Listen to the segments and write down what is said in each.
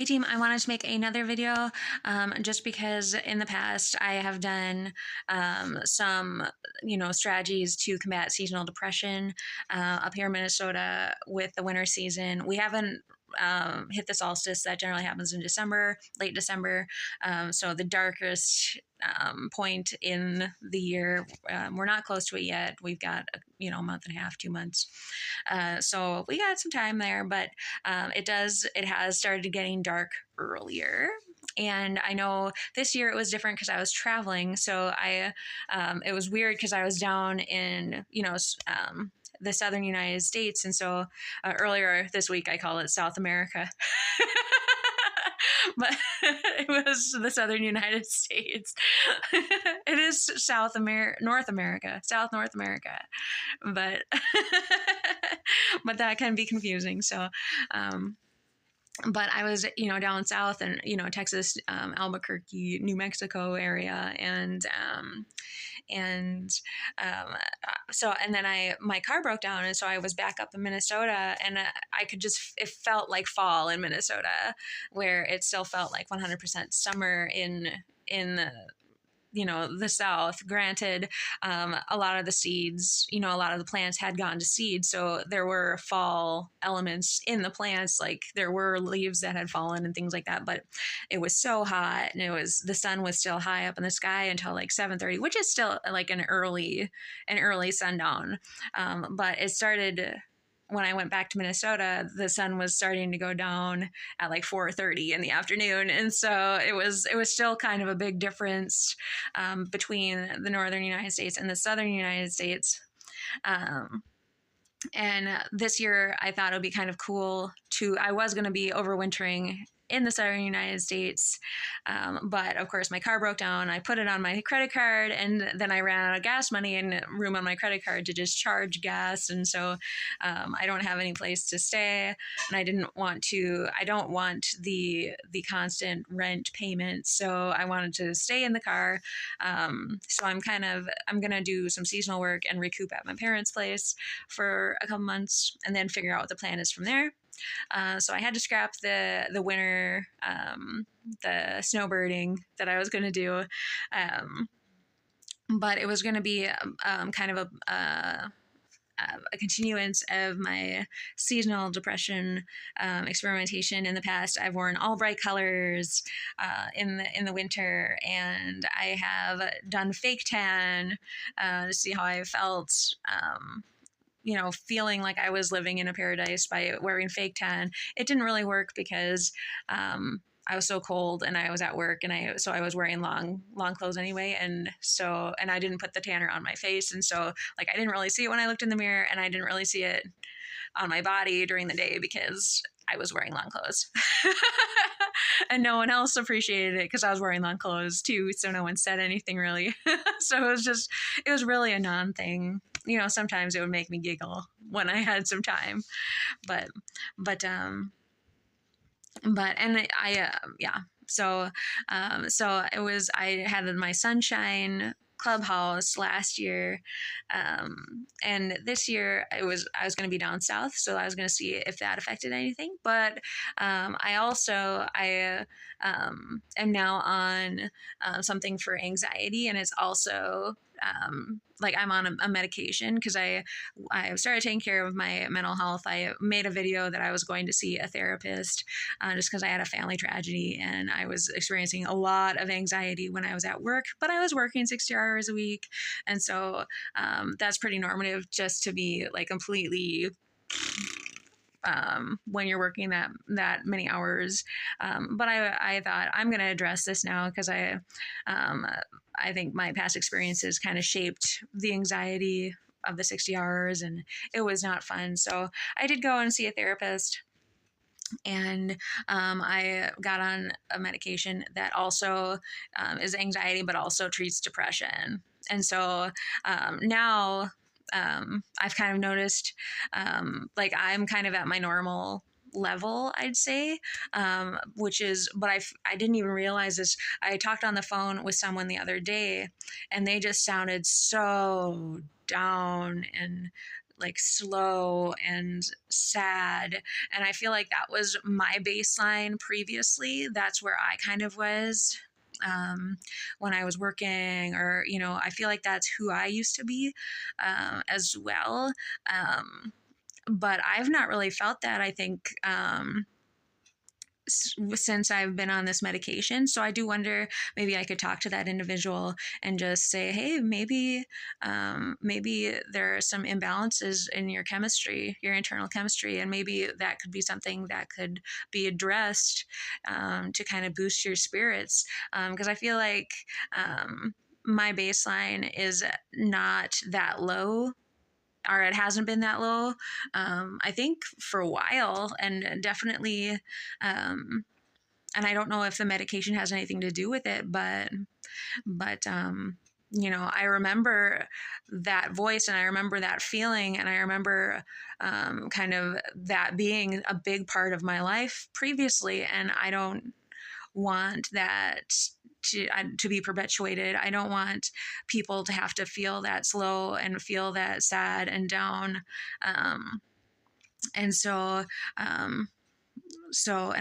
Hey team, I wanted to make another video just because in the past I have done some, strategies to combat seasonal depression up here in Minnesota with the winter season. We haven't hit the solstice that generally happens in December, late December. So the darkest point in the year. We're not close to it yet. We've got a month and a half, 2 months. So we got some time there, but it has started getting dark earlier. And I know this year it was different because I was traveling. So it was weird because I was down in, the southern United States. And so earlier this week, I call it South America. But it was the southern United States. It is North America, South North America, but but that can be confusing. So, but I was, down south and, Texas, Albuquerque, New Mexico area. And and then my car broke down. And so I was back up in Minnesota and it felt like fall in Minnesota, where it still felt like 100% summer in the South. Granted, a lot of the seeds, a lot of the plants had gone to seed. So there were fall elements in the plants, like there were leaves that had fallen and things like that. But it was so hot and the sun was still high up in the sky until like 7:30, which is still like an early sundown. But it started when I went back to Minnesota, the sun was starting to go down at like 4:30 in the afternoon. And so it was still kind of a big difference between the northern United States and the southern United States. And this year I thought it would be kind of cool I was going to be overwintering in the southern United States. But of course my car broke down. I put it on my credit card and then I ran out of gas money and room on my credit card to just charge gas. And so I don't have any place to stay and I don't want the constant rent payment. So I wanted to stay in the car. So I'm going to do some seasonal work and recoup at my parents' place for a couple months and then figure out what the plan is from there. So I had to scrap the winter, the snowbirding that I was going to do. But it was going to be kind of a continuance of my seasonal depression experimentation. In the past, I've worn all bright colors in the winter, and I have done fake tan to see how I felt. Feeling like I was living in a paradise by wearing fake tan. It didn't really work because I was so cold and I was at work and I was wearing long clothes anyway. And I didn't put the tanner on my face. And so like, I didn't really see it when I looked in the mirror and I didn't really see it on my body during the day because I was wearing long clothes. And no one else appreciated it because I was wearing long clothes too. So no one said anything really. So it was really a non-thing. Sometimes it would make me giggle when I had some time, but and yeah. So it was, I had my sunshine clubhouse last year. And this year I was going to be down south. So I was going to see if that affected anything. But I am now on something for anxiety. And it's also like I'm on a medication because I started taking care of my mental health. I made a video that I was going to see a therapist just because I had a family tragedy and I was experiencing a lot of anxiety when I was at work, but I was working 60 hours a week. And so that's pretty normative just to be like completely when you're working that many hours. But I thought I'm going to address this now because I think my past experiences kind of shaped the anxiety of the 60 hours and it was not fun. So I did go and see a therapist and I got on a medication that also is anxiety, but also treats depression. And so now I've kind of noticed like I'm kind of at my normal level, I'd say, but I didn't even realize this. I talked on the phone with someone the other day and they just sounded so down and like slow and sad. And I feel like that was my baseline previously. That's where I kind of was when I was working, or, I feel like that's who I used to be as well. But I've not really felt that, I think, since I've been on this medication. So I do wonder, maybe I could talk to that individual and just say, hey, maybe there are some imbalances in your chemistry, your internal chemistry, and maybe that could be something that could be addressed to kind of boost your spirits. Because I feel like my baseline is not that low, or it hasn't been that low. I think for a while, and definitely, and I don't know if the medication has anything to do with it, but I remember that voice, and I remember that feeling, and I remember kind of that being a big part of my life previously, and I don't want that to be perpetuated. I don't want people to have to feel that slow and feel that sad and down. And so, and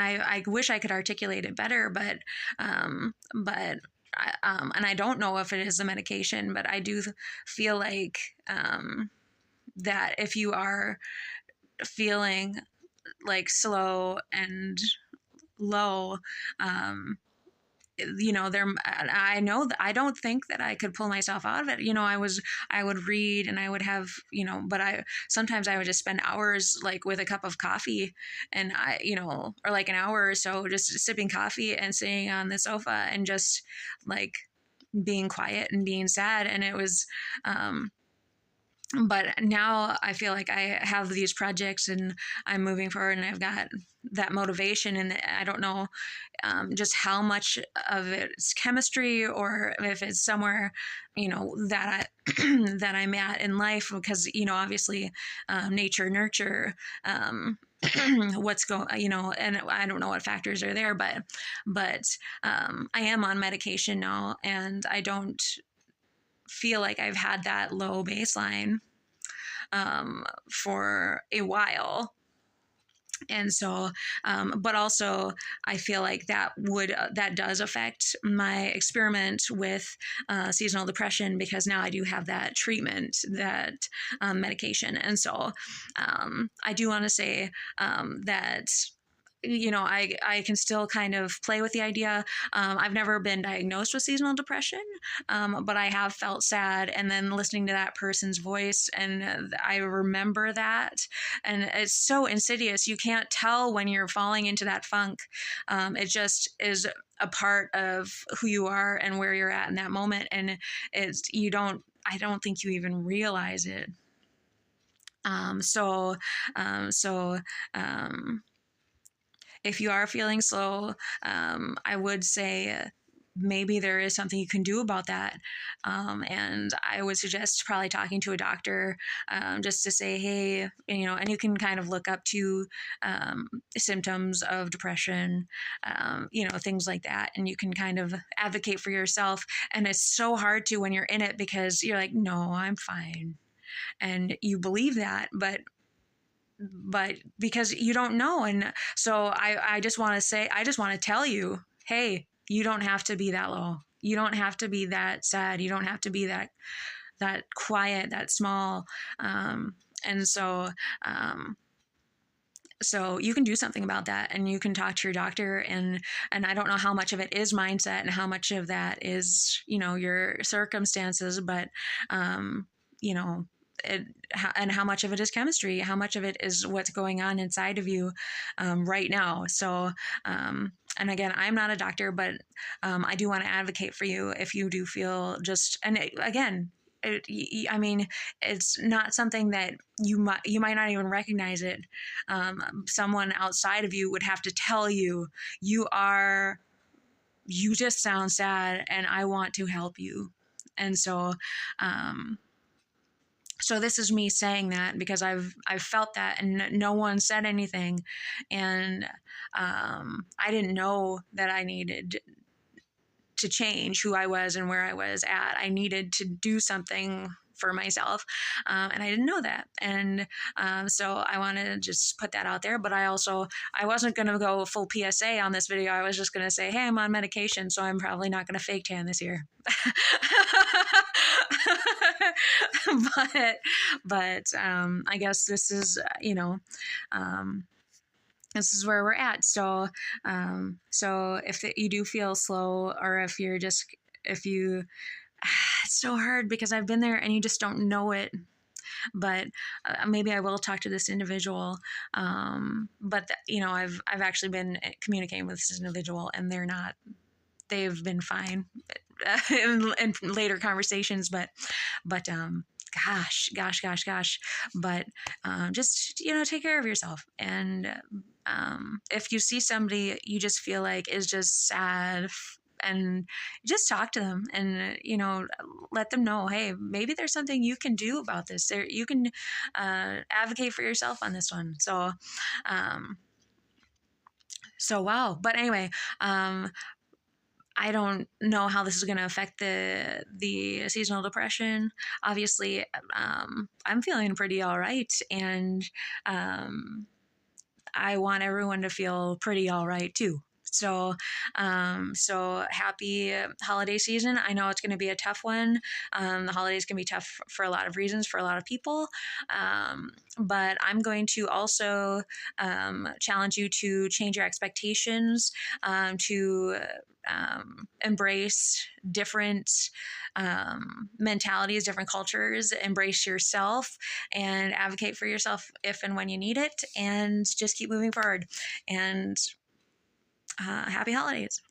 I wish I could articulate it better, and I don't know if it is the medication, but I do feel like that if you are feeling like slow and low, there, I know that I don't think that I could pull myself out of it. I would read, and I would have, but sometimes I would just spend hours like with a cup of coffee, and or like an hour or so just sipping coffee and sitting on the sofa and just like being quiet and being sad. And it was, but now I feel like I have these projects and I'm moving forward, and I've got that motivation, and I don't know just how much of it's chemistry, or if it's somewhere, that that I'm at in life, because, obviously nature, nurture, what's going, and I don't know what factors are there, but I am on medication now, and I don't feel like I've had that low baseline for a while. And so, but also I feel like that does affect my experiment with seasonal depression, because now I do have that treatment, that medication. And so I do want to say that I can still kind of play with the idea. I've never been diagnosed with seasonal depression, but I have felt sad. And then listening to that person's voice, and I remember that. And it's so insidious. You can't tell when you're falling into that funk. It just is a part of who you are and where you're at in that moment. And I don't think you even realize it. So, if you are feeling slow, I would say maybe there is something you can do about that. And I would suggest probably talking to a doctor, just to say, hey, and you can kind of look up to symptoms of depression, things like that. And you can kind of advocate for yourself. And it's so hard to when you're in it, because you're like, no, I'm fine. And you believe that, but because you don't know. And so I just want to tell you, hey, you don't have to be that low. You don't have to be that sad. You don't have to be that quiet, that small. And so, so you can do something about that, and you can talk to your doctor, and I don't know how much of it is mindset and how much of that is, your circumstances, but, and how much of it is chemistry, how much of it is what's going on inside of you right now. So, and again, I'm not a doctor, but I do want to advocate for you if you do feel it's not something that you might not even recognize it. Someone outside of you would have to tell you, you just sound sad, and I want to help you. And so, so this is me saying that because I've felt that, and no one said anything, and I didn't know that I needed to change who I was and where I was at. I needed to do something for myself. And I didn't know that. And so I want to just put that out there. But I wasn't going to go full PSA on this video. I was just going to say, hey, I'm on medication, so I'm probably not going to fake tan this year. but I guess this is, this is where we're at. So, so if you do feel slow, or if you, it's so hard because I've been there and you just don't know it. But maybe I will talk to this individual. But I've actually been communicating with this individual, and they've been fine in later conversations. But gosh. But just take care of yourself. And if you see somebody you just feel like is just sad, and just talk to them, and let them know, hey, maybe there's something you can do about this. You can advocate for yourself on this one. So wow. But anyway, I don't know how this is going to affect the seasonal depression. Obviously, I'm feeling pretty all right, and I want everyone to feel pretty all right too. So happy holiday season. I know it's going to be a tough one. The holidays can be tough for a lot of reasons for a lot of people. But I'm going to also challenge you to change your expectations, to embrace different mentalities, different cultures, embrace yourself, and advocate for yourself if and when you need it, and just keep moving forward. And happy holidays.